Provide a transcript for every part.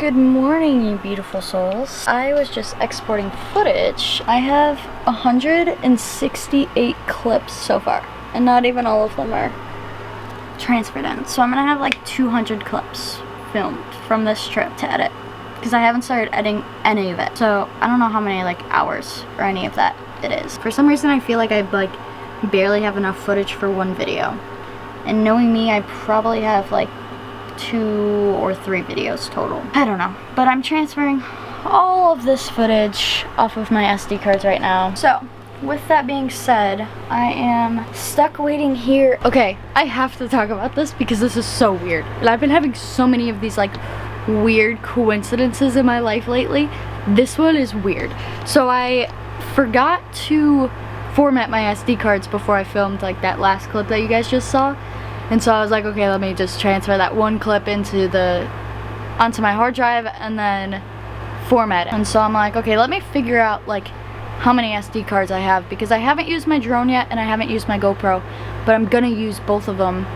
Good morning, you beautiful souls. I was just exporting footage. I have 168 clips so far, and not even all of them are transferred in. So I'm gonna have like 200 clips filmed from this trip to edit, because I haven't started editing any of it. So I don't know how many like hours or any of that it is. For some reason I feel like I barely have enough footage for one video. And knowing me, I probably have like 2 or 3 videos total. I don't know. But I'm transferring all of this footage off of my SD cards right now. So, with that being said, I am stuck waiting here. Okay, I have to talk about this because this is so weird. And I've been having so many of these like weird coincidences in my life lately. This one is weird. So I forgot to format my SD cards before I filmed like that last clip that you guys just saw. And so I was like, okay, let me just transfer that one clip onto my hard drive and then format it. And so I'm like, okay, let me figure out like how many SD cards I have, because I haven't used my drone yet and I haven't used my GoPro, but I'm gonna use both of them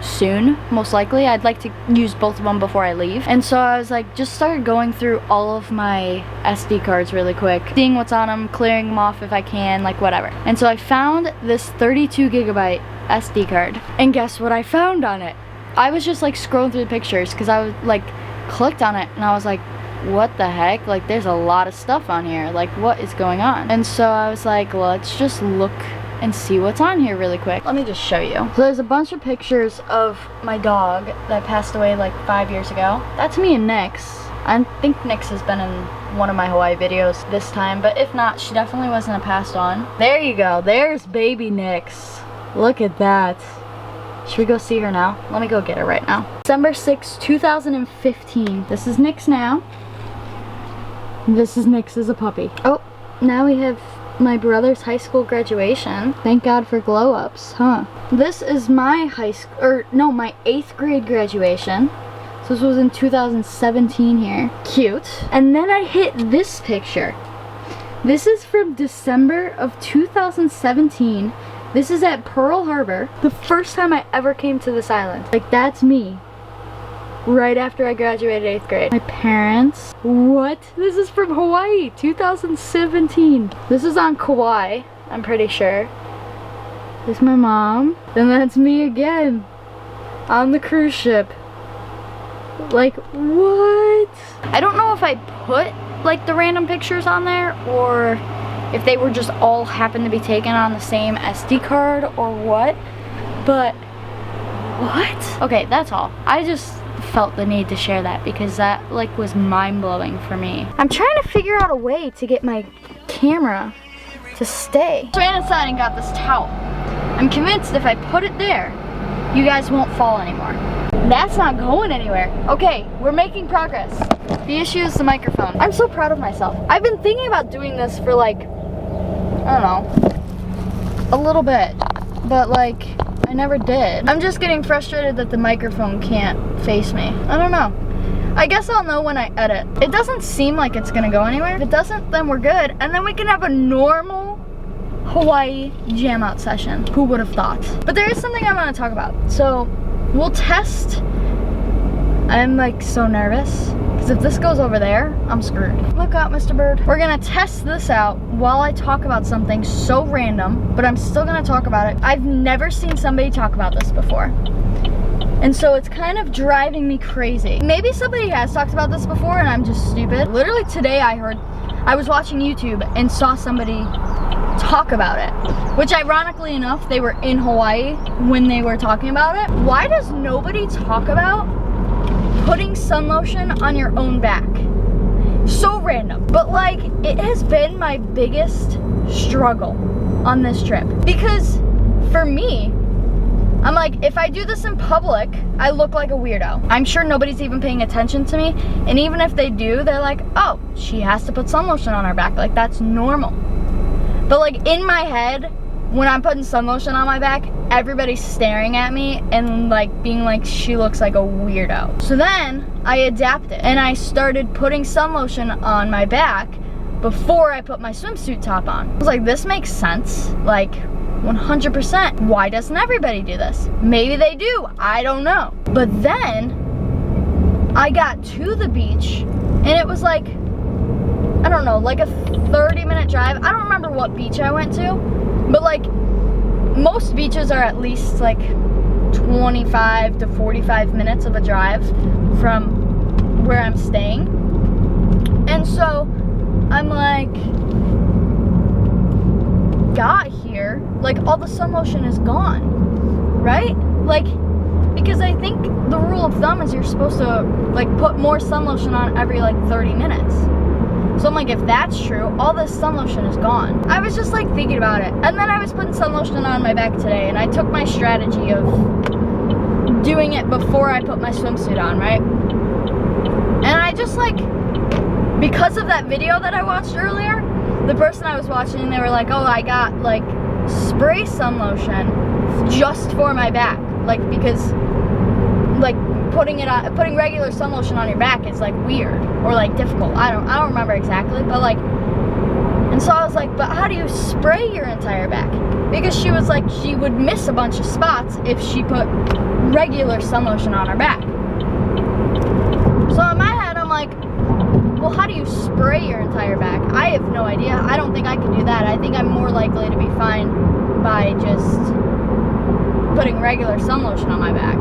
soon, most likely. I'd like to use both of them before I leave. And so I was like, just started going through all of my SD cards really quick, seeing what's on them, clearing them off if I can, like whatever. And so I found this 32 gigabyte SD card, and guess what I found on it? I was just like scrolling through the pictures because I was like clicked on it and I was like, what the heck, like there's a lot of stuff on here, like what is going on? And so I was like, let's just look and see what's on here really quick. Let me just show you. So there's a bunch of pictures of my dog that passed away like 5 years ago. That's me and Nyx. I think Nyx has been in one of my Hawaii videos this time, but if not, she definitely wasn't a passed on. There you go, there's baby Nyx. Look at that. Should we go see her now? Let me go get her right now. December 6, 2015. This is Nyx now. This is Nyx as a puppy. Oh, now we have my brother's high school graduation. Thank God for glow-ups, huh? This is my my 8th grade graduation. So this was in 2017 here. Cute. And then I hit this picture. This is from December of 2017. This is at Pearl Harbor. The first time I ever came to this island. Like, that's me. Right after I graduated 8th grade. My parents. What? This is from Hawaii, 2017. This is on Kauai, I'm pretty sure. This is my mom. And that's me again. On the cruise ship. Like, what? I don't know if I put, like, the random pictures on there, or if they were just all happened to be taken on the same SD card or what, but what? Okay, that's all. I just felt the need to share that because that like was mind-blowing for me. I'm trying to figure out a way to get my camera to stay. So I ran inside and got this towel. I'm convinced if I put it there, you guys won't fall anymore. That's not going anywhere. Okay, we're making progress. The issue is the microphone. I'm so proud of myself. I've been thinking about doing this for like, I don't know, a little bit, but like, I never did. I'm just getting frustrated that the microphone can't face me. I don't know. I guess I'll know when I edit. It doesn't seem like it's gonna go anywhere. If it doesn't, then we're good, and then we can have a normal Hawaii jam out session. Who would have thought? But there is something I want to talk about. So, we'll test. I'm like so nervous. Because if this goes over there, I'm screwed. Look out, Mr. Bird. We're gonna test this out while I talk about something so random, but I'm still gonna talk about it. I've never seen somebody talk about this before. And so it's kind of driving me crazy. Maybe somebody has talked about this before and I'm just stupid. Literally today I was watching YouTube and saw somebody talk about it. Which ironically enough, they were in Hawaii when they were talking about it. Why does nobody talk about putting sun lotion on your own back? So random. But like, it has been my biggest struggle on this trip. Because for me, I'm like, if I do this in public, I look like a weirdo. I'm sure nobody's even paying attention to me. And even if they do, they're like, oh, she has to put sun lotion on her back. Like, that's normal. But like, in my head, when I'm putting sun lotion on my back, everybody's staring at me and like being like, she looks like a weirdo. So then I adapted and I started putting sun lotion on my back before I put my swimsuit top on. I was like, this makes sense. Like, 100%. Why doesn't everybody do this? Maybe they do, I don't know. But then I got to the beach and it was like, I don't know, like a 30-minute drive. I don't remember what beach I went to, but like most beaches are at least like 25 to 45 minutes of a drive from where I'm staying. And so I'm like, got here, like all the sun lotion is gone, right? Like, because I think the rule of thumb is you're supposed to like put more sun lotion on every like 30 minutes. So I'm like, if that's true, all this sun lotion is gone. I was just like thinking about it. And then I was putting sun lotion on my back today, and I took my strategy of doing it before I put my swimsuit on, right? And I just like, because of that video that I watched earlier, the person I was watching, they were like, oh, I got like spray sun lotion just for my back. Like, because like putting regular sun lotion on your back is like weird or like difficult. I don't remember exactly, but like, and so I was like, but how do you spray your entire back? Because she was like, she would miss a bunch of spots if she put regular sun lotion on her back. So in my head, I'm like, well, how do you spray your entire back? I have no idea. I don't think I can do that. I think I'm more likely to be fine by just putting regular sun lotion on my back.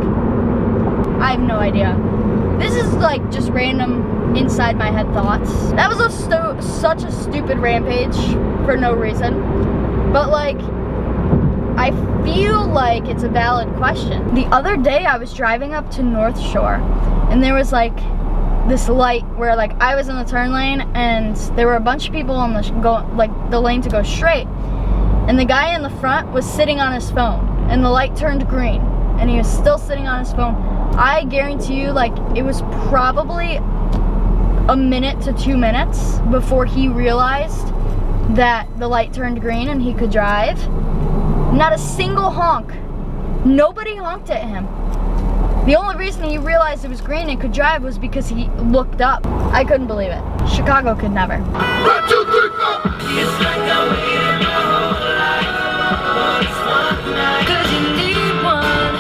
I have no idea. This is like just random inside my head thoughts. That was such a stupid rampage for no reason. But like, I feel like it's a valid question. The other day I was driving up to North Shore and there was like this light where like I was in the turn lane and there were a bunch of people on the lane to go straight, and the guy in the front was sitting on his phone and the light turned green and he was still sitting on his phone. I guarantee you, like, it was probably a minute to 2 minutes before he realized that the light turned green and he could drive. Not a single honk. Nobody honked at him. The only reason he realized it was green and could drive was because he looked up. I couldn't believe it. Chicago could never. 1, 2, 3, 4. It's like I waited my whole life for this one night. 'Cause you need one.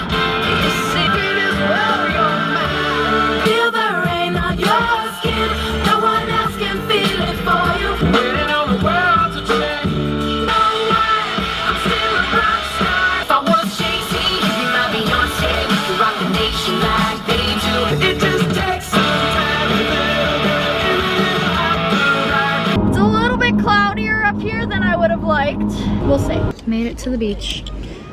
Your secret is well your mind. Feel the rain on your skin. No one else can feel it for you. Waiting on the world to change. No way, I'm still a rock star. If I was Jay-Z, you'd be my Beyonce. We could rock the nation like they do. It just takes some time. It's a little bit cloudier up here than I would have liked. We'll see. Made it to the beach.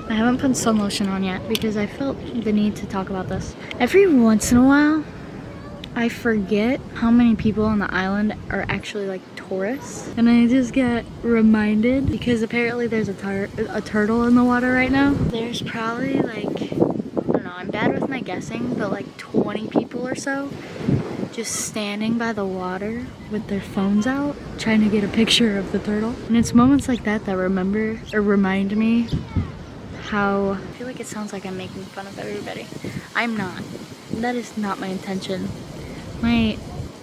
I haven't put sun lotion on yet because I felt the need to talk about this. Every once in a while, I forget how many people on the island are actually like tourists. And I just get reminded because apparently there's a turtle in the water right now. There's probably like, I don't know, I'm bad with my guessing, but like 20 people or so just standing by the water with their phones out trying to get a picture of the turtle. And it's moments like that that remind me how I feel like it sounds like I'm making fun of everybody. I'm not. That is not my intention. My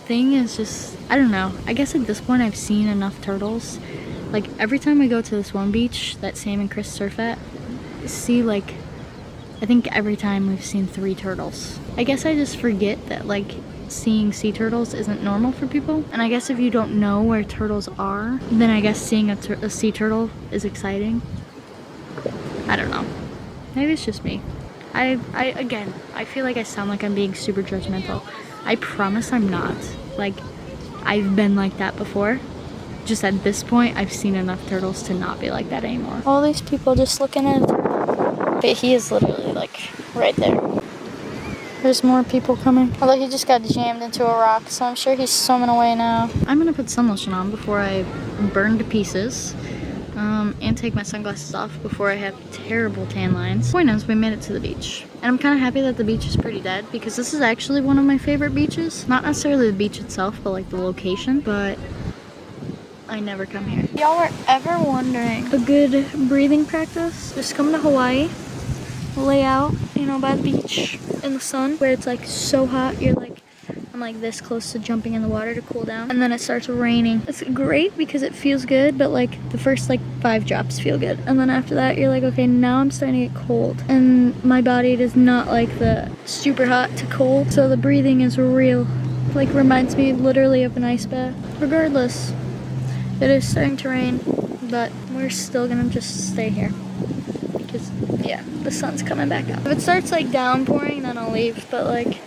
thing is just, I don't know. I guess at this point I've seen enough turtles. Like every time I go to this one beach that Sam and Chris surf at, see like, I think every time we've seen 3 turtles. I guess I just forget that like seeing sea turtles isn't normal for people. And I guess if you don't know where turtles are, then I guess seeing a sea turtle is exciting. I don't know. Maybe it's just me. Again, I feel like I sound like I'm being super judgmental. I promise I'm not. Like, I've been like that before. Just at this point, I've seen enough turtles to not be like that anymore. All these people just looking at a turtle. But he is literally like right there. There's more people coming. Although he just got jammed into a rock, so I'm sure he's swimming away now. I'm gonna put sun lotion on before I burn to pieces. And take my sunglasses off before I have terrible tan lines. Point is, we made it to the beach. And I'm kind of happy that the beach is pretty dead because this is actually one of my favorite beaches. Not necessarily the beach itself, but like the location. But I never come here. Y'all are ever wondering, a good breathing practice? Just come to Hawaii, lay out, you know, by the beach in the sun where it's like so hot. You're like, I'm like this close to jumping in the water to cool down, and then it starts raining. It's great because it feels good, but like the first like 5 drops feel good, and then after that you're like, okay, now I'm starting to get cold, and my body does not like the super hot to cold, so the breathing is real. Like reminds me literally of an ice bath. Regardless, it is starting to rain, but we're still gonna just stay here because yeah, the sun's coming back up. If it starts like downpouring, then I'll leave, but like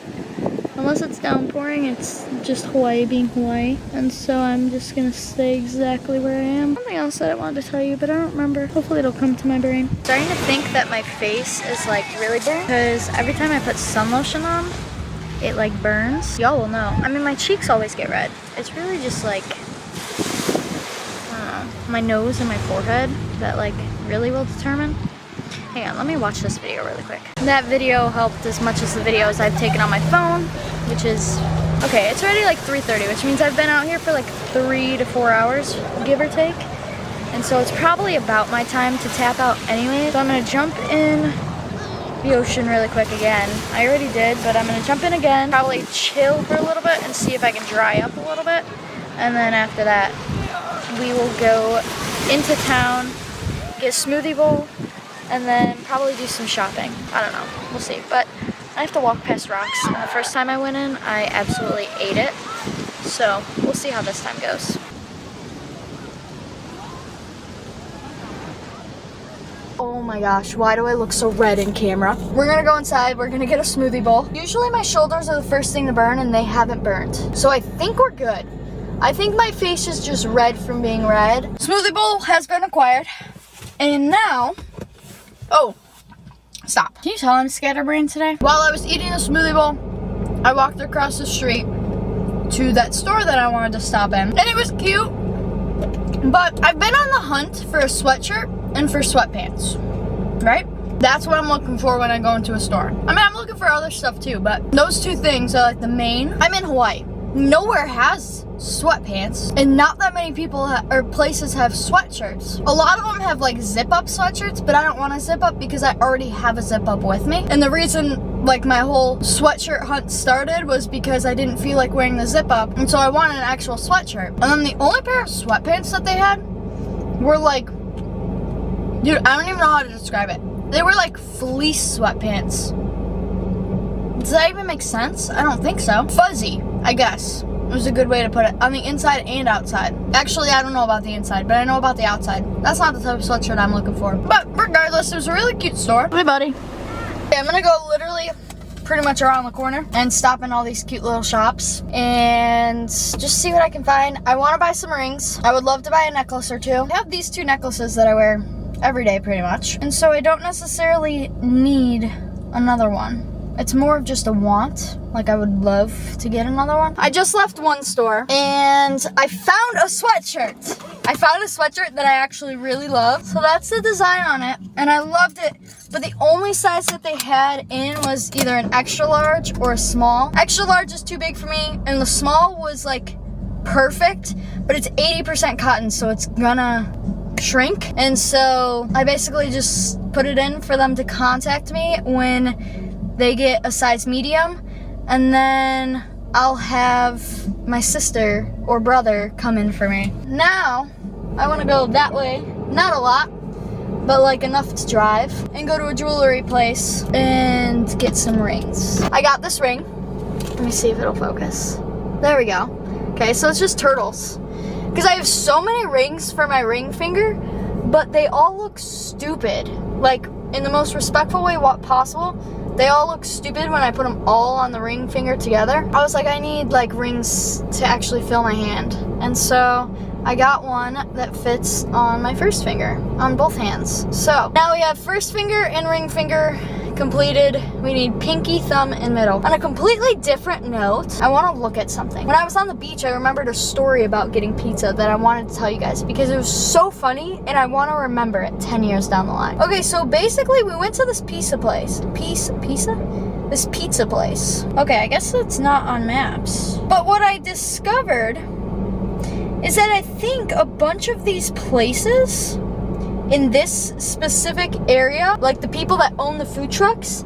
unless it's downpouring, it's just Hawaii being Hawaii, and so I'm just gonna stay exactly where I am. Something else that I wanted to tell you, but I don't remember. Hopefully it'll come to my brain. I'm starting to think that my face is like really burned because every time I put sun lotion on, it like burns. Y'all will know. I mean, my cheeks always get red. It's really just like, I don't know, my nose and my forehead that like really will determine. Hang on, let me watch this video really quick. That video helped as much as the videos I've taken on my phone, which is, okay, it's already like 3:30, which means I've been out here for like 3 to 4 hours, give or take. And so it's probably about my time to tap out anyway. So I'm gonna jump in the ocean really quick again. I already did, but I'm gonna jump in again, probably chill for a little bit and see if I can dry up a little bit. And then after that, we will go into town, get a smoothie bowl, and then probably do some shopping. I don't know, we'll see. But I have to walk past rocks, and the first time I went in, I absolutely ate it. So we'll see how this time goes. Oh my gosh, why do I look so red in camera? We're gonna go inside, we're gonna get a smoothie bowl. Usually my shoulders are the first thing to burn, and they haven't burned. So I think we're good. I think my face is just red from being red. Smoothie bowl has been acquired. And now, oh, stop. Can you tell I'm scatterbrained today? While I was eating the smoothie bowl, I walked across the street to that store that I wanted to stop in. And it was cute, but I've been on the hunt for a sweatshirt and for sweatpants, right? That's what I'm looking for when I go into a store. I mean, I'm looking for other stuff too, but those two things are like the main. I'm in Hawaii. Nowhere has sweatpants, and not that many people or places have sweatshirts. A lot of them have like zip-up sweatshirts, but I don't want a zip-up because I already have a zip-up with me. And the reason like my whole sweatshirt hunt started was because I didn't feel like wearing the zip-up, and so I wanted an actual sweatshirt. And then the only pair of sweatpants that they had were like, dude, I don't even know how to describe it. They were like fleece sweatpants. Does that even make sense? I don't think so. Fuzzy, I guess, was a good way to put it. On the inside and outside. Actually, I don't know about the inside, but I know about the outside. That's not the type of sweatshirt I'm looking for. But regardless, it was a really cute store. Hey, buddy. Okay, I'm gonna go literally pretty much around the corner and stop in all these cute little shops and just see what I can find. I want to buy some rings. I would love to buy a necklace or two. I have these 2 necklaces that I wear every day pretty much, and so I don't necessarily need another one. It's more of just a want. Like, I would love to get another one. I just left one store and I found a sweatshirt. I found a sweatshirt that I actually really love. So that's the design on it, and I loved it. But the only size that they had in was either an extra large or a small. Extra large is too big for me, and the small was like perfect, but it's 80% cotton, so it's gonna shrink. And so I basically just put it in for them to contact me when they get a size medium, and then I'll have my sister or brother come in for me. Now, I want to go that way, not a lot, but like enough to drive, and go to a jewelry place and get some rings. I got this ring. Let me see if it'll focus. There we go. Okay, so it's just turtles. Because I have so many rings for my ring finger, but they all look stupid. Like, in the most respectful way possible. They all look stupid when I put them all on the ring finger together. I was like, I need like rings to actually fill my hand. And so I got one that fits on my first finger, on both hands. So now we have first finger and ring finger completed. We need pinky, thumb, and middle. On a completely different note, I want to look at something. When I was on the beach, I remembered a story about getting pizza that I wanted to tell you guys because it was so funny and I want to remember it 10 years down the line. Okay, so basically we went to this pizza place. This pizza place. Okay, I guess it's not on maps. But what I discovered is that I think a bunch of these places in this specific area, like the people that own the food trucks,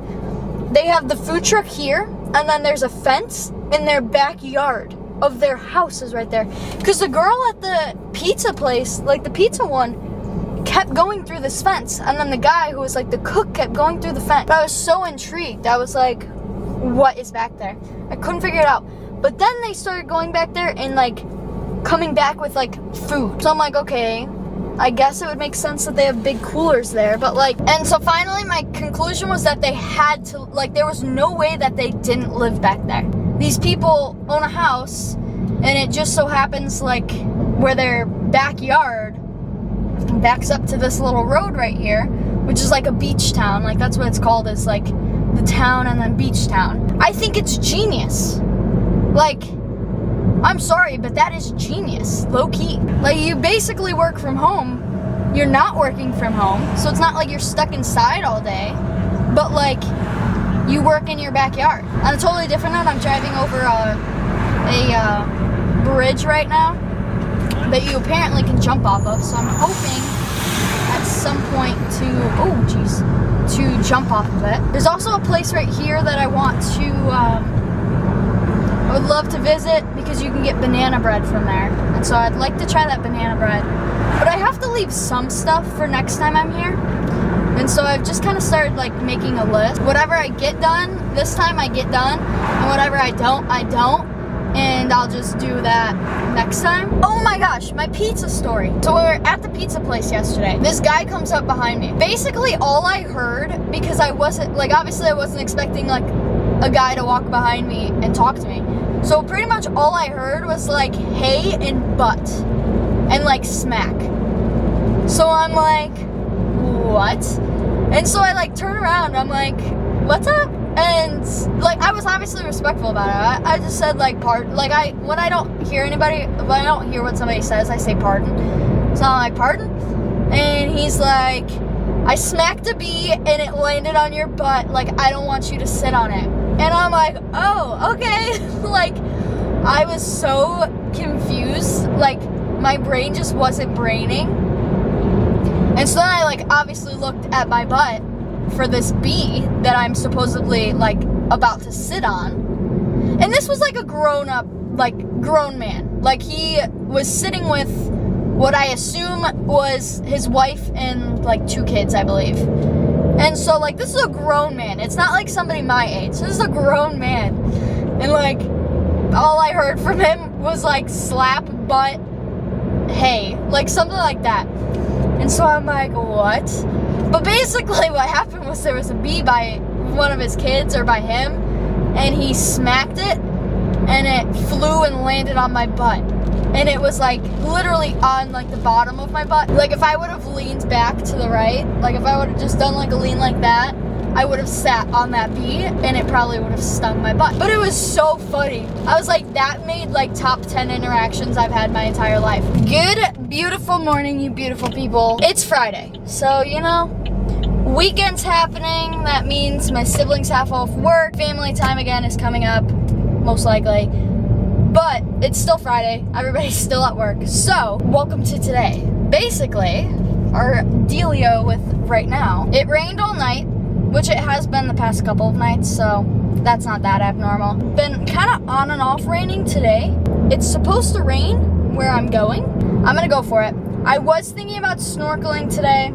they have the food truck here, and then there's a fence in their backyard of their house is right there. Because the girl at the pizza place, like the pizza one, kept going through this fence. And then the guy who was like the cook kept going through the fence. But I was so intrigued. I was like, what is back there? I couldn't figure it out. But then they started going back there and like coming back with like food. So I'm like, okay, I guess it would make sense that they have big coolers there. But like, and so finally my conclusion was that they had to, like, there was no way that they didn't live back there. These people own a house, and it just so happens like where their backyard backs up to this little road right here, which is like a beach town. Like, that's what it's called, is like the town and then beach town. I think it's genius. Like, I'm sorry, but that is genius, low key. Like, you basically work from home. You're not working from home, so it's not like you're stuck inside all day, but like, you work in your backyard. On a totally different note, I'm driving over a bridge right now that you apparently can jump off of, so I'm hoping at some point to jump off of it. There's also a place right here that I want to, I would love to visit, because you can get banana bread from there, and so I'd like to try that banana bread. But I have to leave some stuff for next time I'm here. And so I've just kind of started like making a list. Whatever I get done, this time I get done. And whatever I don't. And I'll just do that next time. Oh my gosh, my pizza story. So we were at the pizza place yesterday. This guy comes up behind me. Basically all I heard, because I wasn't, like, obviously I wasn't expecting like a guy to walk behind me and talk to me. So pretty much all I heard was like, hey and butt. And like smack. So I'm like, what? And so I like turn around, I'm like, what's up? And like, I was obviously respectful about it. I just said like, when I don't hear anybody, when I don't hear what somebody says, I say pardon. So I'm like, pardon? And he's like, I smacked a bee and it landed on your butt, like, I don't want you to sit on it. And I'm like, oh, okay. Like, I was so confused, like, my brain just wasn't braining. And so then I like obviously looked at my butt for this bee that I'm supposedly like about to sit on. And this was like a grown man. Like, he was sitting with what I assume was his wife and like 2 kids, I believe. And so like, this is a grown man. It's not like somebody my age. This is a grown man. And like, all I heard from him was like, slap butt, hey, like something like that. And so I'm like, what? But basically what happened was there was a bee by one of his kids, or by him, and he smacked it, and it flew and landed on my butt. And it was like literally on like the bottom of my butt. Like, if I would have leaned back to the right, like if I would have just done like a lean like that, I would have sat on that bee and it probably would have stung my butt. But it was so funny. I was like, that made like top 10 interactions I've had my entire life. Good, beautiful morning, you beautiful people. It's Friday, so you know, weekend's happening. That means my siblings have off work. Family time again is coming up, most likely. But it's still Friday. Everybody's still at work. So, welcome to today. Basically, our dealio with right now, it rained all night, which it has been the past couple of nights, so that's not that abnormal. Been kind of on and off raining today. It's supposed to rain where I'm going. I'm gonna go for it. I was thinking about snorkeling today,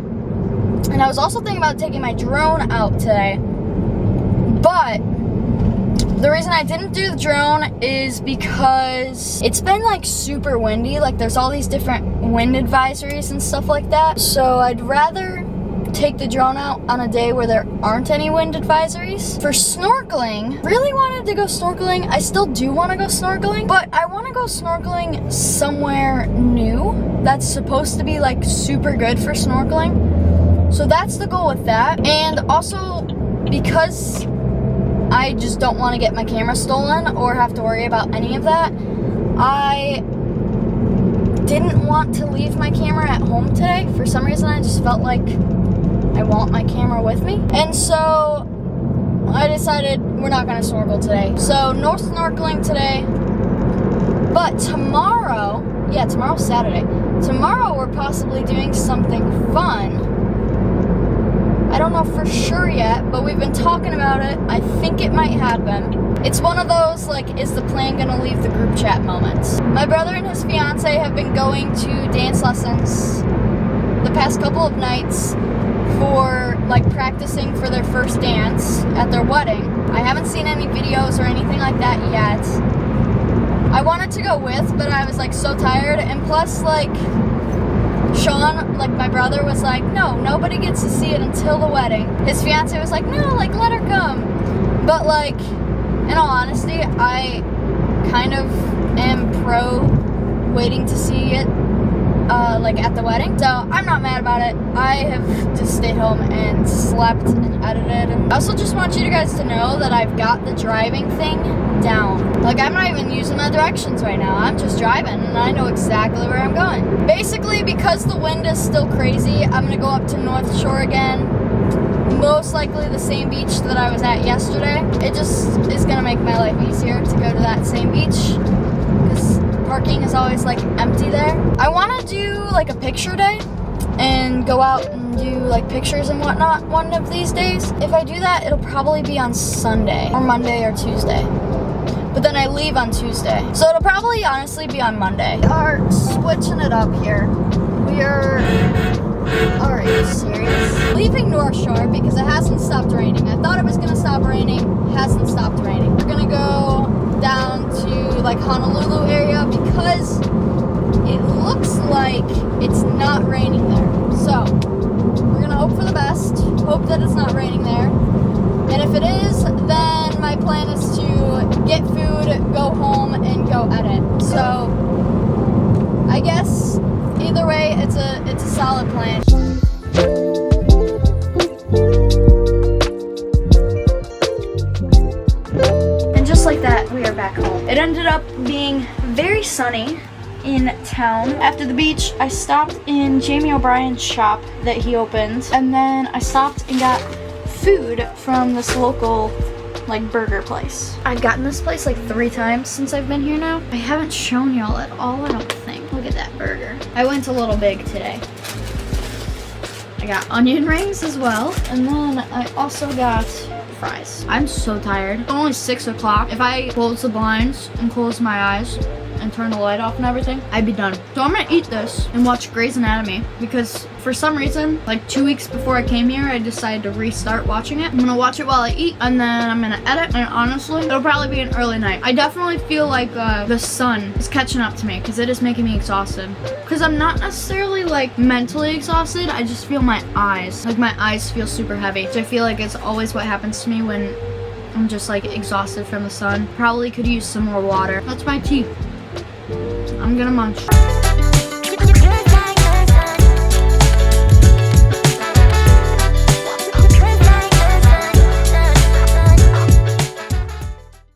and I was also thinking about taking my drone out today. But the reason I didn't do the drone is because it's been like super windy. Like, there's all these different wind advisories and stuff like that. So I'd rather take the drone out on a day where there aren't any wind advisories. For snorkeling, really wanted to go snorkeling. I still do want to go snorkeling, but I want to go snorkeling somewhere new that's supposed to be like super good for snorkeling. So that's the goal with that. And also, because I just don't want to get my camera stolen or have to worry about any of that, I didn't want to leave my camera at home today. For some reason, I just felt like I want my camera with me. And so I decided we're not going to snorkel today. So no snorkeling today. But tomorrow, yeah, tomorrow's Saturday. Tomorrow we're possibly doing something fun. I don't know for sure yet, but we've been talking about it. I think it might happen. It's one of those, like, is the plan gonna leave the group chat moments. My brother and his fiance have been going to dance lessons the past couple of nights for, like, practicing for their first dance at their wedding. I haven't seen any videos or anything like that yet. I wanted to go with, but I was, like, so tired, and plus, like, Sean, like, my brother was like, no, nobody gets to see it until the wedding. His fiance was like, no, like, let her come. But, like, in all honesty, I kind of am pro waiting to see it, like, at the wedding. So I'm not mad about it. I have just stayed home and slept and edited. And I also just want you guys to know that I've got the driving thing down. Like, I'm not even using my directions right now. I'm just driving and I know exactly where I'm going. Basically, because the wind is still crazy, I'm gonna go up to North Shore again. Most likely the same beach that I was at yesterday. It just is gonna make my life easier to go to that same beach, because parking is always, like, empty there. I want to do, like, a picture day and go out and do, like, pictures and whatnot one of these days. If I do that, it'll probably be on Sunday or Monday or Tuesday. But then I leave on Tuesday, so it'll probably honestly be on Monday. We are switching it up here. We are... Are you serious? Leaving North Shore because it hasn't stopped raining. I thought it was gonna stop raining. Hasn't stopped raining. We're gonna go down to, like, Honolulu area because it looks like it's not raining there. So we're gonna hope for the best. Hope that it's not raining there. And if it is, then my plan is to get food, go home, and go edit. So I guess either way, it's a solid plan. And just like that, we are back home. It ended up being very sunny in town. After the beach, I stopped in Jamie O'Brien's shop that he opened, and then I stopped and got food from this local, like, burger place. I've gotten this place like 3 times since I've been here now. I haven't shown y'all at all, I don't think. Look at that burger. I went a little big today. I got onion rings as well, and then I also got fries. I'm so tired. It's only 6 o'clock. If I close the blinds and close my eyes and turn the light off and everything, I'd be done. So I'm gonna eat this and watch Grey's Anatomy, because for some reason, like 2 weeks before I came here, I decided to restart watching it. I'm gonna watch it while I eat, and then I'm gonna edit, and honestly, it'll probably be an early night. I definitely feel like the sun is catching up to me, because it is making me exhausted. Because I'm not necessarily, like, mentally exhausted, I just feel my eyes. Like, my eyes feel super heavy. So I feel like it's always what happens to me when I'm just, like, exhausted from the sun. Probably could use some more water. That's my tea. I'm gonna munch.